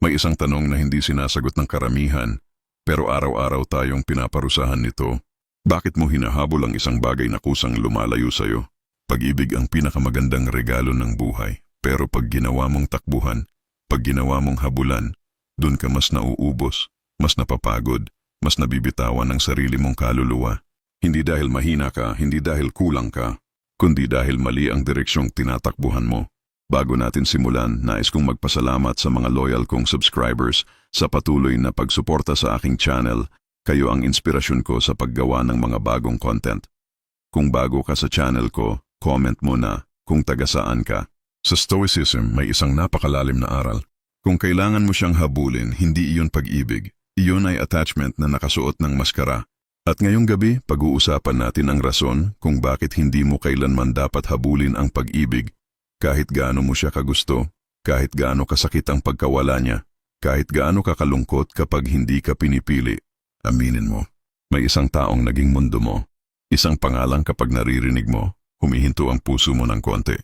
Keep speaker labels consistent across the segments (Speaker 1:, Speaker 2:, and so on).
Speaker 1: May isang tanong na hindi sinasagot ng karamihan, pero araw-araw tayong pinaparusahan nito. Bakit mo hinahabol ang isang bagay na kusang lumalayo sa'yo? Pag-ibig ang pinakamagandang regalo ng buhay. Pero pag ginawa mong takbuhan, pag ginawa mong habulan, dun ka mas nauubos, mas napapagod, mas nabibitawan ng sarili mong kaluluwa. Hindi dahil mahina ka, hindi dahil kulang ka, kundi dahil mali ang direksyong tinatakbuhan mo. Bago natin simulan, nais kong magpasalamat sa mga loyal kong subscribers sa patuloy na pagsuporta sa aking channel. Kayo ang inspirasyon ko sa paggawa ng mga bagong content. Kung bago ka sa channel ko, comment mo na kung taga saan ka. Sa Stoicism, may isang napakalalim na aral. Kung kailangan mo siyang habulin, hindi iyon pag-ibig. Iyon ay attachment na nakasuot ng maskara. At ngayong gabi, pag-uusapan natin ang rason kung bakit hindi mo kailanman dapat habulin ang pag-ibig. Kahit gaano mo siya kagusto, kahit gaano kasakit ang pagkawala niya, kahit gaano kakalungkot kapag hindi ka pinipili. Aminin mo, may isang taong naging mundo mo. Isang pangalan kapag naririnig mo, humihinto ang puso mo ng konti.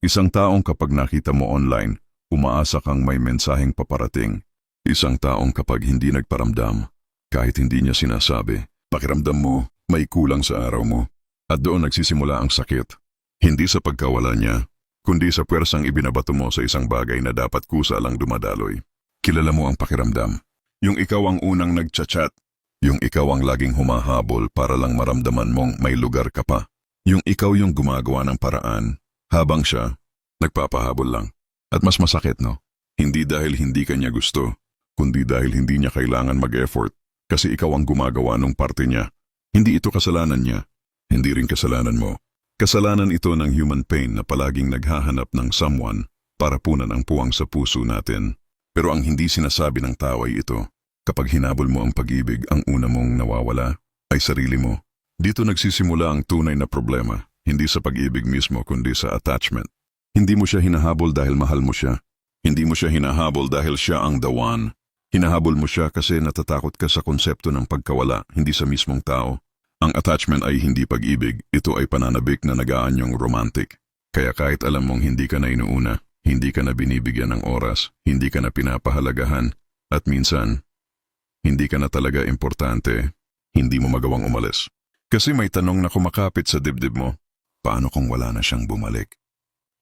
Speaker 1: Isang taong kapag nakita mo online, umaasa kang may mensaheng paparating. Isang taong kapag hindi nagparamdam, kahit hindi niya sinasabi, pakiramdam mo, may kulang sa araw mo. At doon nagsisimula ang sakit. Hindi sa pagkawala niya, kundi sa puwersang ibinabato mo sa isang bagay na dapat kusa lang dumadaloy. Kilala mo ang pakiramdam. Yung ikaw ang unang nagchat-chat. Yung ikaw ang laging humahabol para lang maramdaman mong may lugar ka pa. Yung ikaw yung gumagawa ng paraan, habang siya, nagpapahabol lang. At mas masakit, no? Hindi dahil hindi kanya gusto, kundi dahil hindi niya kailangan mag-effort. Kasi ikaw ang gumagawa ng parte niya. Hindi ito kasalanan niya. Hindi rin kasalanan mo. Kasalanan ito ng human pain na palaging naghahanap ng someone para punan ang puwang sa puso natin. Pero ang hindi sinasabi ng tao ay ito. Kapag hinabol mo ang pag-ibig, ang una mong nawawala ay sarili mo. Dito nagsisimula ang tunay na problema, hindi sa pag-ibig mismo kundi sa attachment. Hindi mo siya hinahabol dahil mahal mo siya. Hindi mo siya hinahabol dahil siya ang the one. Hinahabol mo siya kasi natatakot ka sa konsepto ng pagkawala, hindi sa mismong tao. Ang attachment ay hindi pag-ibig, ito ay pananabik na nag-aanyong romantic. Kaya kahit alam mong hindi ka na inuuna, hindi ka na binibigyan ng oras, hindi ka na pinapahalagahan, at minsan, hindi ka na talaga importante, hindi mo magawang umalis. Kasi may tanong na kumakapit sa dibdib mo, paano kung wala na siyang bumalik?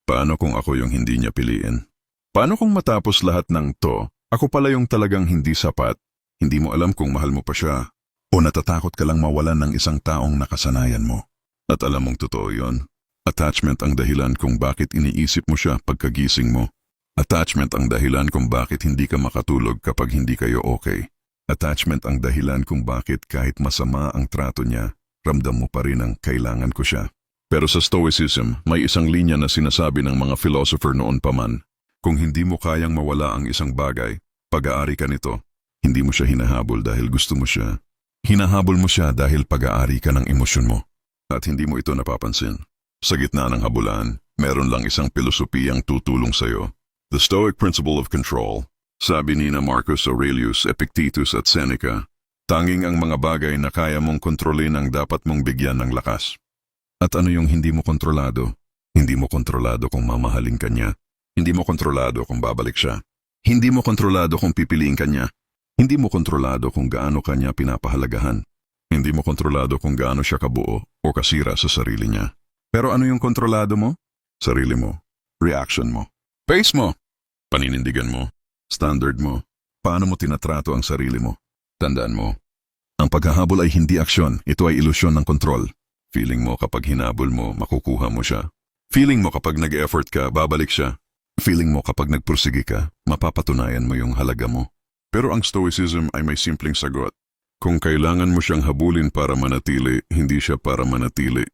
Speaker 1: Paano kung ako yung hindi niya piliin? Paano kung matapos lahat ng to, ako pala yung talagang hindi sapat, hindi mo alam kung mahal mo pa siya, o natatakot ka lang mawalan ng isang taong nakasanayan mo? At alam mong totoo yun. Attachment ang dahilan kung bakit iniisip mo siya pagkagising mo. Attachment ang dahilan kung bakit hindi ka makatulog kapag hindi kayo okay. Attachment ang dahilan kung bakit kahit masama ang trato niya, ramdam mo pa rin ang kailangan ko siya. Pero sa Stoicism, may isang linya na sinasabi ng mga philosopher noon pa man. Kung hindi mo kayang mawala ang isang bagay, pag-aari ka nito. Hindi mo siya hinahabol dahil gusto mo siya. Hinahabol mo siya dahil pag-aari ka ng emosyon mo. At hindi mo ito napapansin. Sa gitna ng habulan, meron lang isang pilosopiyang tutulong sa'yo. The Stoic Principle of Control. Sabi ni Marcus Aurelius, Epictetus at Seneca, tanging ang mga bagay na kaya mong kontrolin ang dapat mong bigyan ng lakas. At ano yung hindi mo kontrolado? Hindi mo kontrolado kung mamahalin ka niya. Hindi mo kontrolado kung babalik siya. Hindi mo kontrolado kung pipiliin ka niya. Hindi mo kontrolado kung gaano ka niya pinapahalagahan. Hindi mo kontrolado kung gaano siya kabuo o kasira sa sarili niya. Pero ano yung kontrolado mo? Sarili mo. Reaction mo. Pace mo. Paninindigan mo. Standard mo. Paano mo tinatrato ang sarili mo? Tandaan mo, ang paghahabol ay hindi aksyon, ito ay ilusyon ng kontrol. Feeling mo kapag hinabol mo, makukuha mo siya. Feeling mo kapag nag-effort ka, babalik siya. Feeling mo kapag nagpursige ka, mapapatunayan mo yung halaga mo. Pero ang Stoicism ay may simpleng sagot. Kung kailangan mo siyang habulin para manatili, hindi siya para manatili.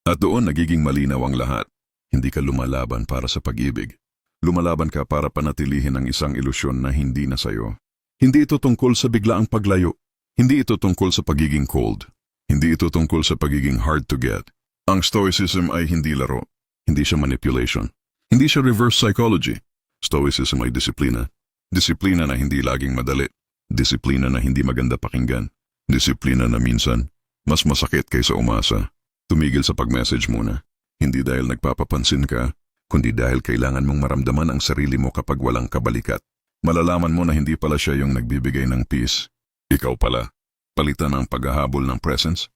Speaker 1: At doon nagiging malinaw ang lahat. Hindi ka lumalaban para sa pag-ibig. Lumalaban ka para panatilihin ang isang ilusyon na hindi na sayo. Hindi ito tungkol sa biglaang paglayo. Hindi ito tungkol sa pagiging cold. Hindi ito tungkol sa pagiging hard to get. Ang Stoicism ay hindi laro. Hindi siya manipulation. Hindi siya reverse psychology. Stoicism ay disiplina. Disiplina na hindi laging madali. Disiplina na hindi maganda pakinggan. Disiplina na minsan, mas masakit kaysa umasa. Tumigil sa pag-message muna. Hindi dahil nagpapapansin ka, kundi dahil kailangan mong maramdaman ang sarili mo kapag walang kabalikat. Malalaman mo na hindi pala siya yung nagbibigay ng peace. Ikaw pala. Palitan ang paghahabol ng presence.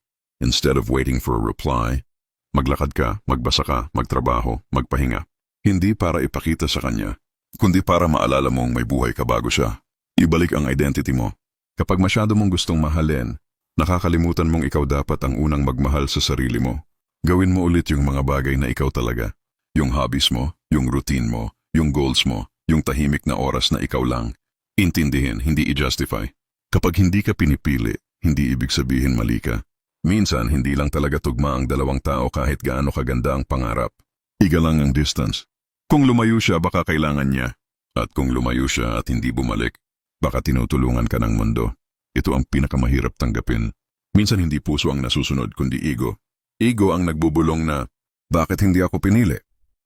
Speaker 1: Instead of waiting for a reply, maglakad ka, magbasa ka, magtrabaho, magpahinga. Hindi para ipakita sa kanya, kundi para maalala mong may buhay ka bago siya. Ibalik ang identity mo. Kapag masyado mong gustong mahalin, nakakalimutan mong ikaw dapat ang unang magmahal sa sarili mo. Gawin mo ulit yung mga bagay na ikaw talaga. Yung hobbies mo, yung routine mo, yung goals mo, yung tahimik na oras na ikaw lang. Intindihin, hindi i-justify. Kapag hindi ka pinipili, hindi ibig sabihin mali ka. Minsan, hindi lang talaga tugma ang dalawang tao kahit gaano kaganda ang pangarap. Iga lang ang distance. Kung lumayo siya, baka kailangan niya. At kung lumayo siya at hindi bumalik, baka tinutulungan ka ng mundo. Ito ang pinakamahirap tanggapin. Minsan hindi puso ang nasusunod kundi ego. Ego ang nagbubulong na, bakit hindi ako pinili?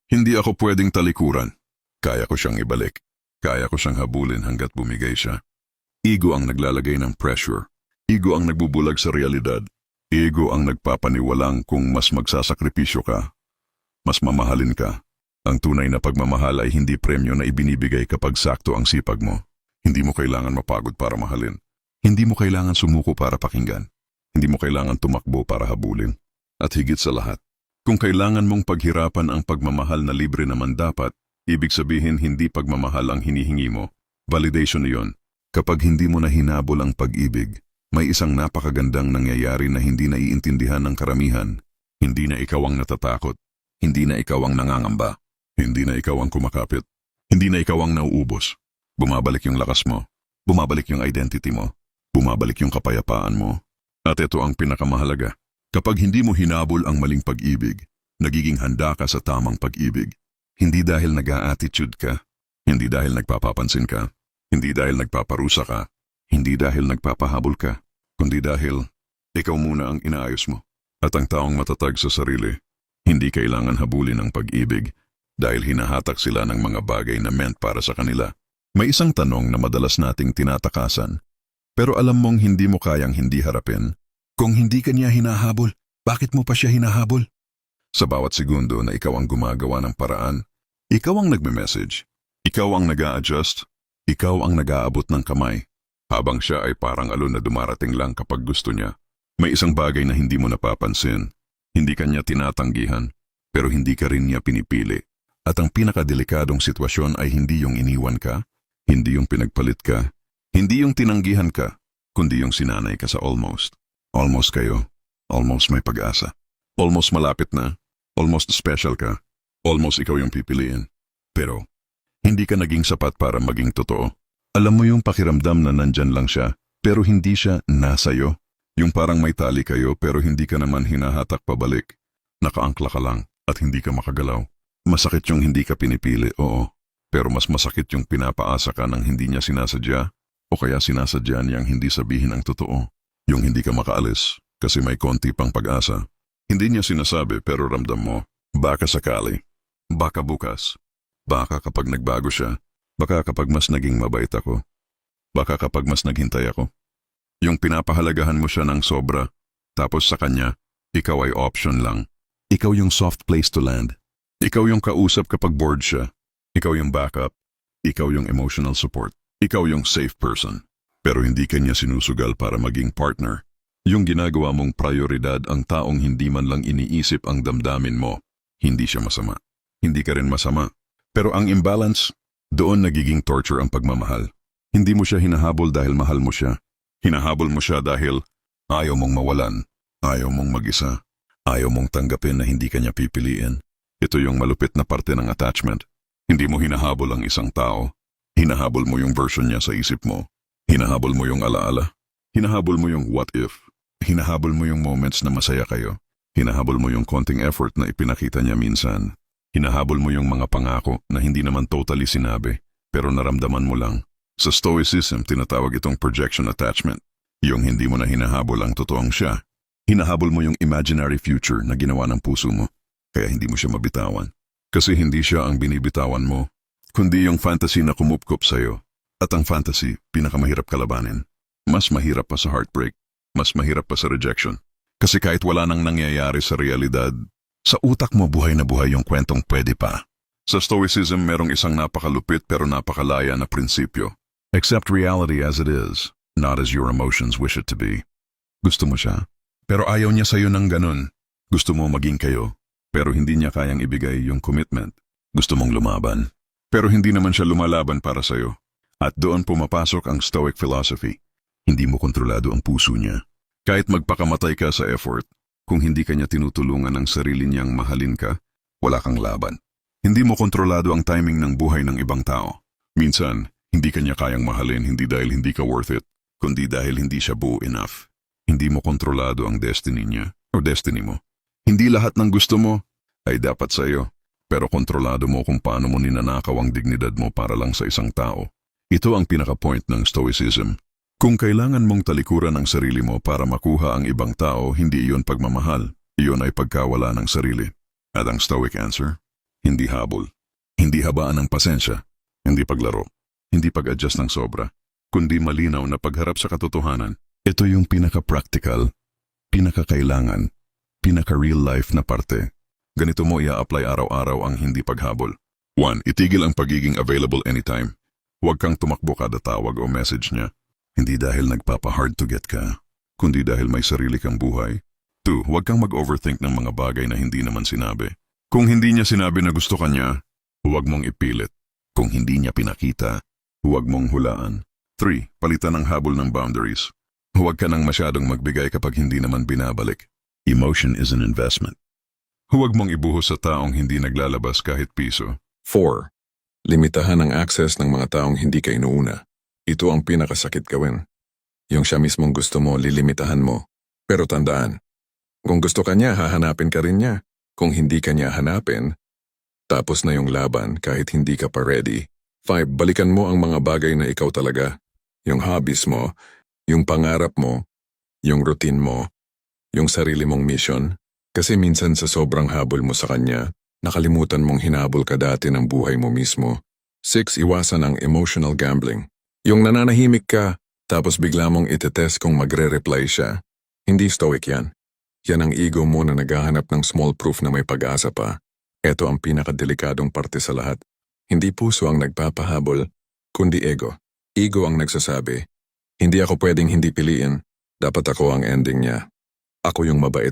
Speaker 1: Hindi ako pwedeng talikuran. Kaya ko siyang ibalik. Kaya ko siyang habulin hanggat bumigay siya. Ego ang naglalagay ng pressure. Ego ang nagbubulag sa realidad. Ego ang nagpapaniwalang kung mas magsasakripisyo ka, mas mamahalin ka. Ang tunay na pagmamahal ay hindi premyo na ibinibigay kapag sakto ang sipag mo. Hindi mo kailangan mapagod para mahalin. Hindi mo kailangan sumuko para pakinggan. Hindi mo kailangan tumakbo para habulin. At higit sa lahat, kung kailangan mong paghirapan ang pagmamahal na libre naman dapat, ibig sabihin hindi pagmamahal ang hinihingi mo. Validation iyon. Kapag hindi mo na hinabol ang pag-ibig, may isang napakagandang nangyayari na hindi naiintindihan ng karamihan. Hindi na ikaw ang natatakot. Hindi na ikaw ang nangangamba. Hindi na ikaw ang kumakapit. Hindi na ikaw ang nauubos. Bumabalik yung lakas mo. Bumabalik yung identity mo. Bumabalik yung kapayapaan mo. At ito ang pinakamahalaga. Kapag hindi mo hinabol ang maling pag-ibig, nagiging handa ka sa tamang pag-ibig. Hindi dahil nag-a-attitude ka. Hindi dahil nagpapapansin ka. Hindi dahil nagpaparusa ka. Hindi dahil nagpapahabol ka, kundi dahil ikaw muna ang inaayos mo. At ang taong matatag sa sarili, hindi kailangan habulin ang pag-ibig dahil hinahatak sila ng mga bagay na meant para sa kanila. May isang tanong na madalas nating tinatakasan, pero alam mong hindi mo kayang hindi harapin. Kung hindi ka niya hinahabol, bakit mo pa siya hinahabol? Sa bawat segundo na ikaw ang gumagawa ng paraan, ikaw ang nagme-message, ikaw ang nag-a-adjust, ikaw ang nag-aabot ng kamay. Habang siya ay parang alon na dumarating lang kapag gusto niya. May isang bagay na hindi mo napapansin. Hindi ka niya tinatanggihan, pero hindi ka rin niya pinipili. At ang pinakadelikadong sitwasyon ay hindi yung iniwan ka, hindi yung pinagpalit ka, hindi yung tinanggihan ka, kundi yung sinanay ka sa almost. Almost kayo. Almost may pag-asa. Almost malapit na. Almost special ka. Almost ikaw yung pipiliin. Pero, hindi ka naging sapat para maging totoo. Alam mo yung pakiramdam na nandyan lang siya, pero hindi siya nasa'yo. Yung parang may tali kayo pero hindi ka naman hinahatak pabalik. Nakaangkla ka lang at hindi ka makagalaw. Masakit yung hindi ka pinipili, oo. Pero mas masakit yung pinapaasa ka ng hindi niya sinasadya o kaya sinasadya niyang hindi sabihin ang totoo. Yung hindi ka makaalis kasi may konti pang pag-asa. Hindi niya sinasabi pero ramdam mo. Baka sakali. Baka bukas. Baka kapag nagbago siya. Baka kapag mas naging mabait ako. Baka kapag mas naghintay ako. Yung pinapahalagahan mo siya ng sobra, tapos sa kanya, ikaw ay option lang. Ikaw yung soft place to land. Ikaw yung kausap kapag bored siya. Ikaw yung backup. Ikaw yung emotional support. Ikaw yung safe person. Pero hindi ka niya sinusugal para maging partner. Yung ginagawa mong prioridad ang taong hindi man lang iniisip ang damdamin mo. Hindi siya masama. Hindi ka rin masama. Pero ang imbalance, doon nagiging torture ang pagmamahal. Hindi mo siya hinahabol dahil mahal mo siya. Hinahabol mo siya dahil ayaw mong mawalan, ayaw mong mag-isa, ayaw mong tanggapin na hindi ka niya pipiliin. Ito yung malupit na parte ng attachment. Hindi mo hinahabol ang isang tao. Hinahabol mo yung version niya sa isip mo. Hinahabol mo yung alaala. Hinahabol mo yung what if. Hinahabol mo yung moments na masaya kayo. Hinahabol mo yung konting effort na ipinakita niya minsan. Hinahabol mo yung mga pangako na hindi naman totally sinabi, pero naramdaman mo lang. Sa Stoicism, tinatawag itong projection attachment. Yung hindi mo na hinahabol ang totoong siya. Hinahabol mo yung imaginary future na ginawa ng puso mo, kaya hindi mo siya mabitawan. Kasi hindi siya ang binibitawan mo, kundi yung fantasy na kumupkop sa'yo. At ang fantasy, pinakamahirap kalabanin. Mas mahirap pa sa heartbreak, mas mahirap pa sa rejection. Kasi kahit wala nang nangyayari sa realidad, sa utak mo buhay na buhay yung kwentong pwede pa. Sa Stoicism, merong isang napakalupit pero napakalaya na prinsipyo. Accept reality as it is, not as your emotions wish it to be. Gusto mo siya, pero ayaw niya sa'yo ng ganun. Gusto mo maging kayo, pero hindi niya kayang ibigay yung commitment. Gusto mong lumaban, pero hindi naman siya lumalaban para sa'yo. At doon pumapasok ang Stoic philosophy. Hindi mo kontrolado ang puso niya. Kahit magpakamatay ka sa effort, kung hindi ka niya tinutulungan ng sarili niyang mahalin ka, wala kang laban. Hindi mo kontrolado ang timing ng buhay ng ibang tao. Minsan, hindi ka niya kayang mahalin hindi dahil hindi ka worth it, kundi dahil hindi siya buo enough. Hindi mo kontrolado ang destiny niya o destiny mo. Hindi lahat ng gusto mo ay dapat sa iyo, pero kontrolado mo kung paano mo ninanakaw ang dignidad mo para lang sa isang tao. Ito ang pinaka-point ng Stoicism. Kung kailangan mong talikuran ang sarili mo para makuha ang ibang tao, hindi iyon pagmamahal. Iyon ay pagkawala ng sarili. At ang Stoic answer? Hindi habol. Hindi habaan ng pasensya. Hindi paglaro. Hindi pag-adjust ng sobra. Kundi malinaw na pagharap sa katotohanan. Ito yung pinaka-practical, pinaka-kailangan, pinaka-real life na parte. Ganito mo i-apply araw-araw ang hindi paghabol. 1. Itigil ang pagiging available anytime. Huwag kang tumakbo kada tawag o message niya. Hindi dahil nagpapa-hard to get ka, kundi dahil may sarili kang buhay. 2. Huwag kang mag-overthink ng mga bagay na hindi naman sinabi. Kung hindi niya sinabi na gusto ka niya, huwag mong ipilit. Kung hindi niya pinakita, huwag mong hulaan. 3. Palitan ang habol ng boundaries. Huwag ka nang masyadong magbigay kapag hindi naman binabalik. Emotion is an investment. Huwag mong ibuhos sa taong hindi naglalabas kahit piso.
Speaker 2: 4. Limitahan ang access ng mga taong hindi ka inuuna. Ito ang pinakasakit gawin. Yung siya mismong gusto mo, lilimitahan mo. Pero tandaan, kung gusto ka niya, hahanapin ka rin niya. Kung hindi ka niya hanapin, tapos na yung laban kahit hindi ka pa ready. 5. Balikan mo ang mga bagay na ikaw talaga. Yung hobbies mo, yung pangarap mo, yung routine mo, yung sarili mong mission. Kasi minsan sa sobrang habol mo sa kanya, nakalimutan mong hinabol ka dati ng buhay mo mismo. 6. Iwasan ang emotional gambling. Yung nananahimik ka, tapos bigla mong itetest kung magre-reply siya. Hindi stoic yan. Yan ang ego mo na naghahanap ng small proof na may pag-asa pa. Ito ang pinakadelikadong parte sa lahat. Hindi puso ang nagpapahabol, kundi ego. Ego ang nagsasabi, hindi ako pwedeng hindi piliin, dapat ako ang ending niya. Ako yung mabait.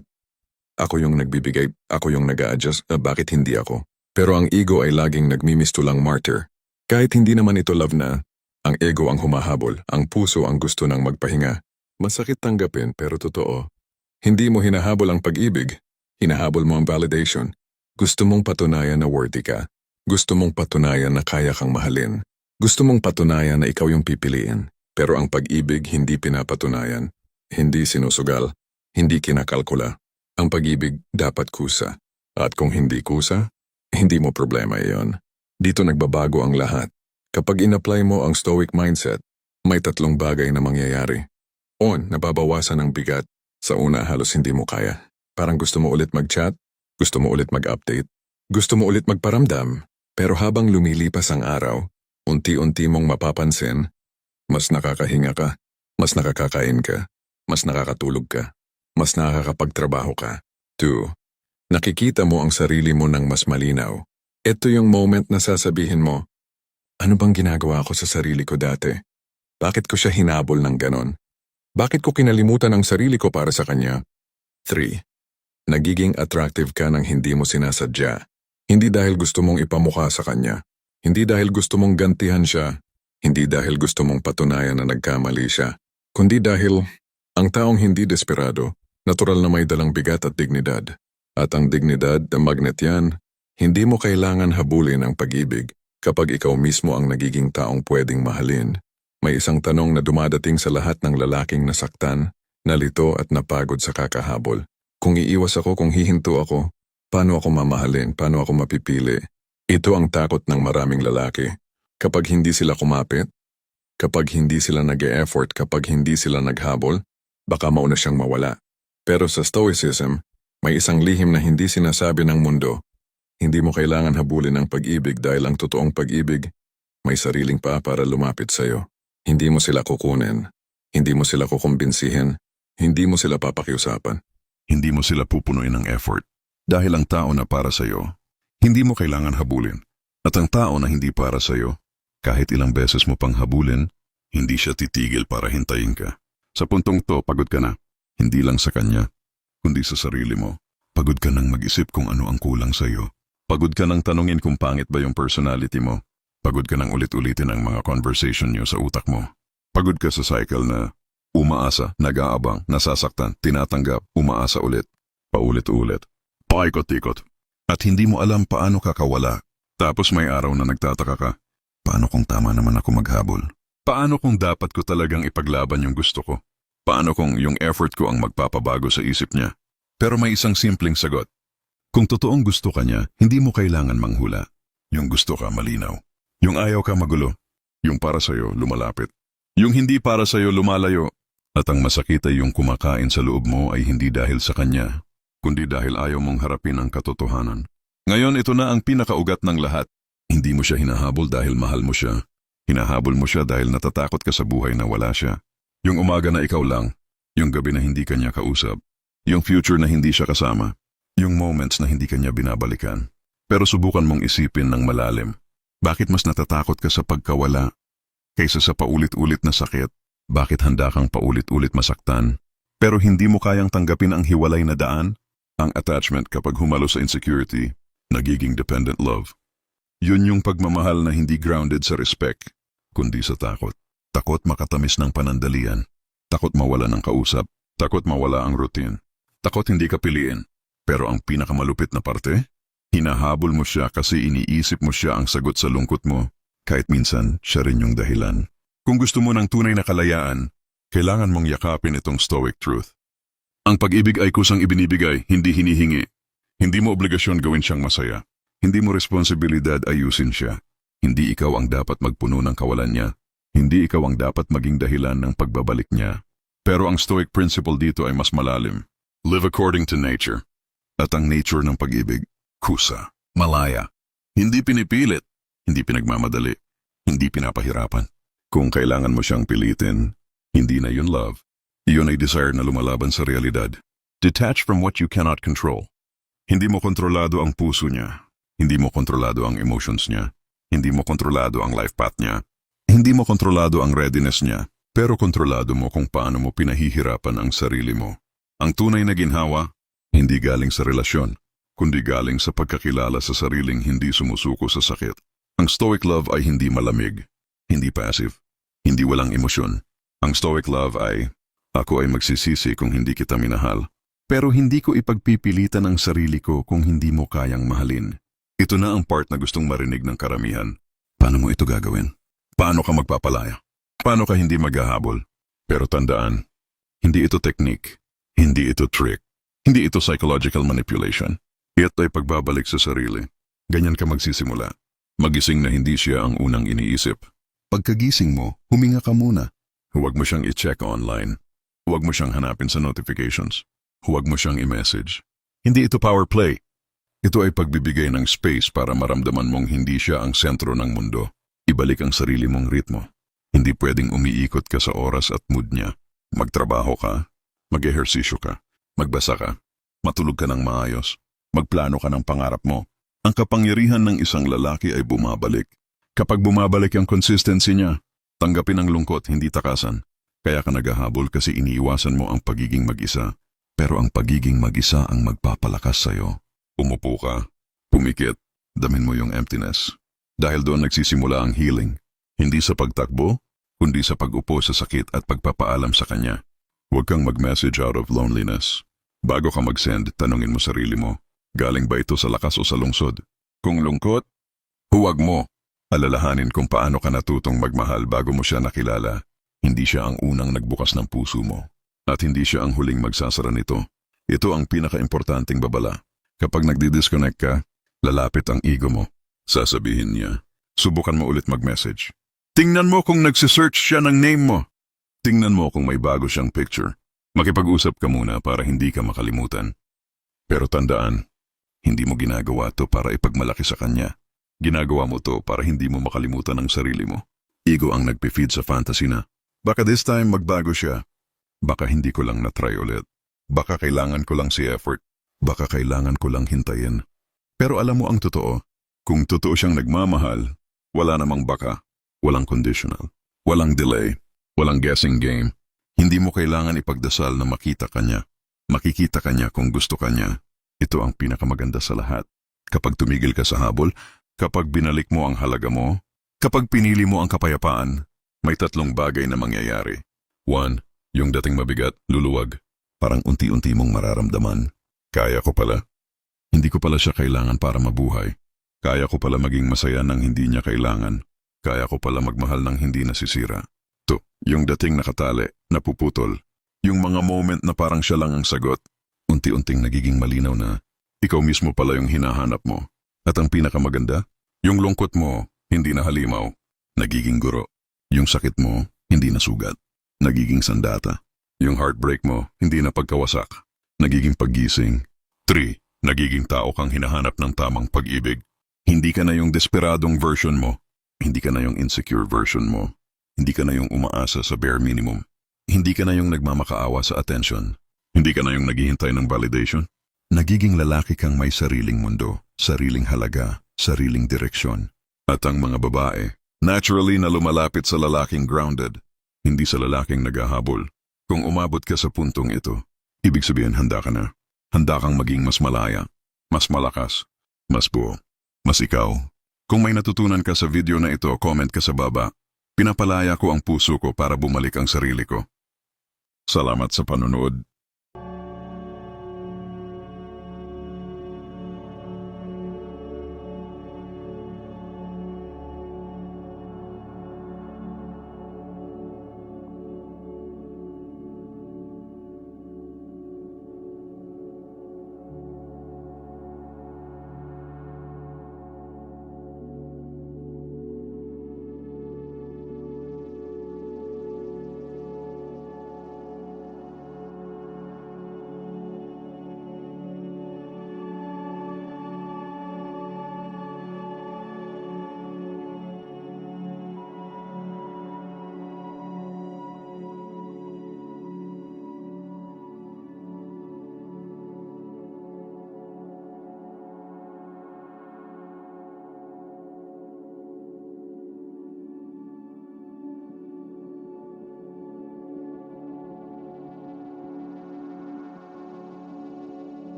Speaker 2: Ako yung nagbibigay, ako yung nag-a-adjust, bakit hindi ako? Pero ang ego ay laging nagmimistulang martyr. Kahit hindi naman ito love na, ang ego ang humahabol, ang puso ang gusto ng magpahinga. Masakit tanggapin pero totoo. Hindi mo hinahabol ang pag-ibig, hinahabol mo ang validation. Gusto mong patunayan na worthy ka. Gusto mong patunayan na kaya kang mahalin. Gusto mong patunayan na ikaw yung pipiliin. Pero ang pag-ibig hindi pinapatunayan, hindi sinusugal, hindi kinakalkula. Ang pag-ibig dapat kusa. At kung hindi kusa, hindi mo problema iyon. Dito nagbabago ang lahat. Kapag in-apply mo ang stoic mindset, may 3 bagay na mangyayari. Nababawasan ang bigat. Sa una, halos hindi mo kaya. Parang gusto mo ulit mag-chat, gusto mo ulit mag-update, gusto mo ulit magparamdam. Pero habang lumilipas ang araw, unti-unti mong mapapansin, mas nakakahinga ka, mas nakakakain ka, mas nakakatulog ka, mas nakakapagtrabaho ka. 2. Nakikita mo ang sarili mo ng mas malinaw. Ito yung moment na sasabihin mo, ano bang ginagawa ko sa sarili ko dati? Bakit ko siya hinabol ng ganon? Bakit ko kinalimutan ang sarili ko para sa kanya? 3. Nagiging attractive ka nang hindi mo sinasadya. Hindi dahil gusto mong ipamukha sa kanya. Hindi dahil gusto mong gantihan siya. Hindi dahil gusto mong patunayan na nagkamali siya. Kundi dahil ang taong hindi desperado, natural na may dalang bigat at dignidad. At ang dignidad na magnet yan, hindi mo kailangan habulin ang pag-ibig kapag ikaw mismo ang nagiging taong pwedeng mahalin. May isang tanong na dumadating sa lahat ng lalaking nasaktan, nalito at napagod sa kakahabol. Kung iiwas ako, kung hihinto ako, paano ako mamahalin, paano ako mapipili? Ito ang takot ng maraming lalaki. Kapag hindi sila kumapit, kapag hindi sila nag-e-effort, kapag hindi sila naghabol, baka mauna siyang mawala. Pero sa Stoicism, may isang lihim na hindi sinasabi ng mundo. Hindi mo kailangan habulin ang pag-ibig dahil ang totoong pag-ibig may sariling paa para lumapit sa'yo. Hindi mo sila kukunin. Hindi mo sila kukumbinsihin. Hindi mo sila papakiusapan.
Speaker 1: Hindi mo sila pupunuin ng effort. Dahil ang tao na para sa'yo, hindi mo kailangan habulin. At ang tao na hindi para sa'yo, kahit ilang beses mo pang habulin, hindi siya titigil para hintayin ka. Sa puntong to, pagod ka na. Hindi lang sa kanya, kundi sa sarili mo. Pagod ka nang mag-isip kung ano ang kulang sa'yo. Pagod ka nang tanungin kung pangit ba yung personality mo. Pagod ka nang ulit-ulitin ang mga conversation niyo sa utak mo. Pagod ka sa cycle na umaasa, nag-aabang, nasasaktan, tinatanggap, umaasa ulit. Paulit-ulit. Paikot-ikot. At hindi mo alam paano kakawala. Tapos may araw na nagtataka ka. Paano kung tama naman ako maghabol? Paano kung dapat ko talagang ipaglaban yung gusto ko? Paano kung yung effort ko ang magpapabago sa isip niya? Pero may isang simpleng sagot. Kung totoong gusto ka niya, hindi mo kailangan manghula. Yung gusto ka malinaw. Yung ayaw ka magulo. Yung para sa'yo lumalapit. Yung hindi para sa'yo lumalayo. At ang masakit ay yung kumakain sa loob mo ay hindi dahil sa kanya, kundi dahil ayaw mong harapin ang katotohanan. Ngayon ito na ang pinakaugat ng lahat. Hindi mo siya hinahabol dahil mahal mo siya. Hinahabol mo siya dahil natatakot ka sa buhay na wala siya. Yung umaga na ikaw lang. Yung gabi na hindi kanya kausap. Yung future na hindi siya kasama. Yung moments na hindi kanya binabalikan. Pero subukan mong isipin ng malalim. Bakit mas natatakot ka sa pagkawala kaysa sa paulit-ulit na sakit? Bakit handa kang paulit-ulit masaktan? Pero hindi mo kayang tanggapin ang hiwalay na daan? Ang attachment kapag humalo sa insecurity, nagiging dependent love. Yun yung pagmamahal na hindi grounded sa respect, kundi sa takot. Takot makatamis ng panandalian. Takot mawala ng kausap. Takot mawala ang routine. Takot hindi ka piliin. Pero ang pinakamalupit na parte, hinahabol mo siya kasi iniisip mo siya ang sagot sa lungkot mo, kahit minsan siya rin yung dahilan. Kung gusto mo ng tunay na kalayaan, kailangan mong yakapin itong stoic truth. Ang pag-ibig ay kusang ibinibigay, hindi hinihingi. Hindi mo obligasyon gawin siyang masaya. Hindi mo responsibilidad ayusin siya. Hindi ikaw ang dapat magpuno ng kawalan niya. Hindi ikaw ang dapat maging dahilan ng pagbabalik niya. Pero ang stoic principle dito ay mas malalim. Live according to nature. At ang nature ng pag-ibig, kusa, malaya. Hindi pinipilit, hindi pinagmamadali, hindi pinapahirapan. Kung kailangan mo siyang pilitin, hindi na yun love. Iyon ay desire na lumalaban sa realidad. Detach from what you cannot control. Hindi mo kontrolado ang puso niya. Hindi mo kontrolado ang emotions niya. Hindi mo kontrolado ang life path niya. Hindi mo kontrolado ang readiness niya. Pero kontrolado mo kung paano mo pinahihirapan ang sarili mo. Ang tunay na ginhawa, hindi galing sa relasyon, kundi galing sa pagkakilala sa sariling hindi sumusuko sa sakit. Ang stoic love ay hindi malamig, hindi passive, hindi walang emosyon. Ang stoic love ay, ako ay magsisisi kung hindi kita minahal. Pero hindi ko ipagpipilitan ang sarili ko kung hindi mo kayang mahalin. Ito na ang part na gustong marinig ng karamihan. Paano mo ito gagawin? Paano ka magpapalaya? Paano ka hindi maghahabol? Pero tandaan, hindi ito technique, hindi ito trick, hindi ito psychological manipulation. Ito ay pagbabalik sa sarili. Ganyan ka magsisimula. Magising na hindi siya ang unang iniisip. Pagkagising mo, huminga ka muna. Huwag mo siyang i-check online. Huwag mo siyang hanapin sa notifications. Huwag mo siyang i-message. Hindi ito power play. Ito ay pagbibigay ng space para maramdaman mong hindi siya ang sentro ng mundo. Ibalik ang sarili mong ritmo. Hindi pwedeng umiikot ka sa oras at mood niya. Magtrabaho ka, mag-ehersisyo ka, magbasa ka, matulog ka ng maayos, magplano ka ng pangarap mo. Ang kapangyarihan ng isang lalaki ay bumabalik. Kapag bumabalik ang consistency niya, tanggapin ang lungkot, hindi takasan. Kaya ka naghahabol kasi iniiwasan mo ang pagiging mag-isa. Pero ang pagiging mag-isa ang magpapalakas sa'yo. Umupo ka, pumikit, damin mo yung emptiness. Dahil doon nagsisimula ang healing. Hindi sa pagtakbo, kundi sa pag-upo sa sakit at pagpapaalam sa kanya. Huwag kang mag-message out of loneliness. Bago ka mag-send, tanungin mo sarili mo, galing ba ito sa lakas o sa lungsod? Kung lungkot, huwag mo. Alalahanin kung paano ka natutong magmahal bago mo siya nakilala. Hindi siya ang unang nagbukas ng puso mo. At hindi siya ang huling magsasara nito. Ito ang pinaka-importanting babala. Kapag nagdi-disconnect ka, lalapit ang ego mo. Sasabihin niya, subukan mo ulit mag-message. Tingnan mo kung nagsisearch siya ng name mo. Tingnan mo kung may bago siyang picture. Makipag-usap ka muna para hindi ka makalimutan. Pero tandaan, hindi mo ginagawa to para ipagmalaki sa kanya. Ginagawa mo to para hindi mo makalimutan ang sarili mo. Ego ang nagpi-feed sa fantasy na, baka this time magbago siya. Baka hindi ko lang na-try ulit. Baka kailangan ko lang si effort. Baka kailangan ko lang hintayin. Pero alam mo ang totoo, Kung totoo siyang nagmamahal, wala namang baka, walang conditional, walang delay, walang guessing game. Hindi mo kailangan ipagdasal na makita ka niya. Makikita ka niya kung gusto ka niya. Ito ang pinakamaganda sa lahat. Kapag tumigil ka sa habol, kapag binalik mo ang halaga mo, kapag pinili mo ang kapayapaan, may tatlong bagay na mangyayari. 1. Yung dating mabigat, luluwag. Parang unti-unti mong mararamdaman. Kaya ko pala. Hindi ko pala siya kailangan para mabuhay. Kaya ko pala maging masaya nang hindi niya kailangan. Kaya ko pala magmahal nang hindi nasisira. 2. Yung dating nakatali, napuputol. Yung mga moment na parang siya lang ang sagot. Unti-unting nagiging malinaw na ikaw mismo pala yung hinahanap mo. At ang pinakamaganda, yung lungkot mo, hindi na halimaw. Nagiging guro. Yung sakit mo, hindi na sugat. Nagiging sandata. Yung heartbreak mo, hindi na pagkawasak. Nagiging paggising. 3. Nagiging tao kang hinahanap ng tamang pag-ibig. Hindi ka na yung desperadong version mo. Hindi ka na yung insecure version mo. Hindi ka na yung umaasa sa bare minimum. Hindi ka na yung nagmamakaawa sa attention. Hindi ka na yung naghihintay ng validation. Nagiging lalaki kang may sariling mundo, sariling halaga, sariling direksyon. At ang mga babae, naturally na lumalapit sa lalaking grounded, hindi sa lalaking naghahabol. Kung umabot ka sa puntong ito, ibig sabihin handa ka na. Handa kang maging mas malaya, mas malakas, mas buo, mas ikaw. Kung may natutunan ka sa video na ito, comment ka sa baba. Pinapalaya ko ang puso ko para bumalik ang sarili ko. Salamat sa panonood.